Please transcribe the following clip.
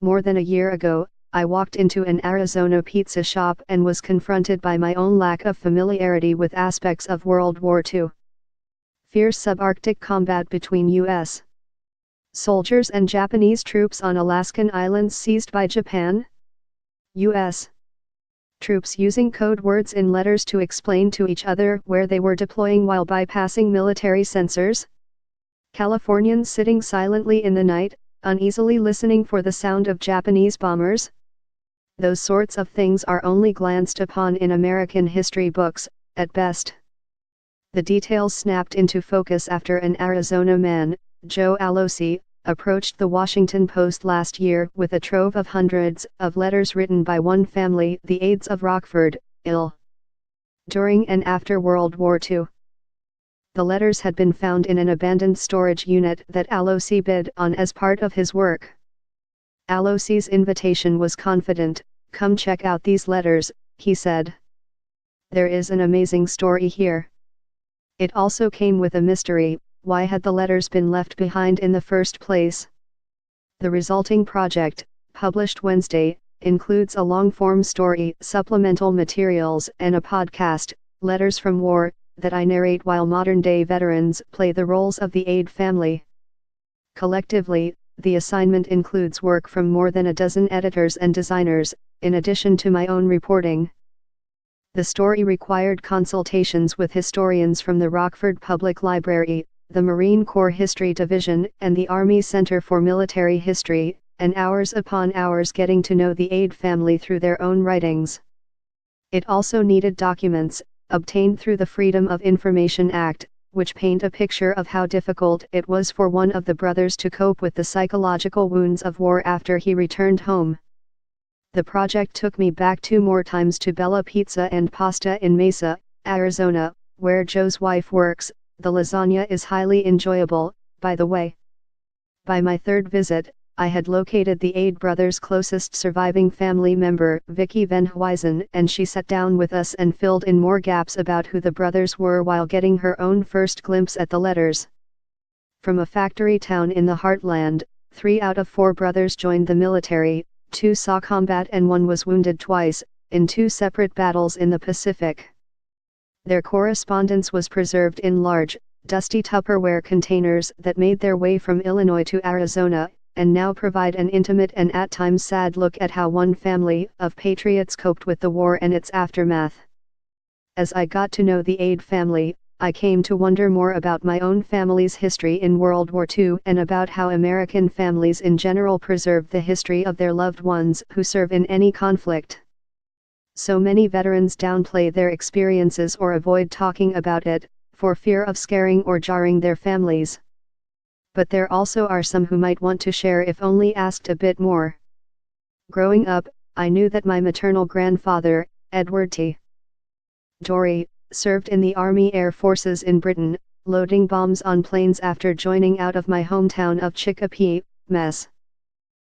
More than a year ago, I walked into an Arizona pizza shop and was confronted by my own lack of familiarity with aspects of World War II. Fierce subarctic combat between U.S. soldiers and Japanese troops on Alaskan islands seized by Japan. U.S. troops using code words in letters to explain to each other where they were deploying while bypassing military censors. Californians sitting silently in the night, uneasily listening for the sound of Japanese bombers. Those sorts of things are only glanced upon in American history books, at best. The details snapped into focus after an Arizona man, Joe Aloisi, approached the Washington Post last year with a trove of hundreds of letters written by one family, the Aids of Rockford, ill during and after World War II. The letters had been found in an abandoned storage unit that Aloisi bid on as part of his work. Aloisi's invitation was confident, "Come check out these letters," he said. "There is an amazing story here." It also came with a mystery: why had the letters been left behind in the first place? The resulting project, published Wednesday, includes a long-form story, supplemental materials, and a podcast, Letters from War, that I narrate while modern-day veterans play the roles of the Aid family. Collectively, the assignment includes work from more than a dozen editors and designers, in addition to my own reporting. The story required consultations with historians from the Rockford Public Library, the Marine Corps History Division, and the Army Center for Military History, and hours upon hours getting to know the Aid family through their own writings. It also needed documents, obtained through the Freedom of Information Act, which paint a picture of how difficult it was for one of the brothers to cope with the psychological wounds of war after he returned home. The project took me back 2 more times to Bella Pizza and Pasta in Mesa, Arizona, where Joe's wife works. The lasagna is highly enjoyable, by the way. By my 3rd visit, I had located the Aid brothers' closest surviving family member, Vicky Van Huysen, and she sat down with us and filled in more gaps about who the brothers were while getting her own first glimpse at the letters. From a factory town in the heartland, 3 out of 4 brothers joined the military, 2 saw combat and 1 was wounded twice, in 2 separate battles in the Pacific. Their correspondence was preserved in large, dusty Tupperware containers that made their way from Illinois to Arizona, and now provide an intimate and at times sad look at how one family of patriots coped with the war and its aftermath. As I got to know the Aid family, I came to wonder more about my own family's history in World War II and about how American families in general preserve the history of their loved ones who serve in any conflict. So many veterans downplay their experiences or avoid talking about it, for fear of scaring or jarring their families. But there also are some who might want to share if only asked a bit more. Growing up, I knew that my maternal grandfather, Edward T. Dorey, served in the Army Air Forces in Britain, loading bombs on planes after joining out of my hometown of Chicopee, Mass.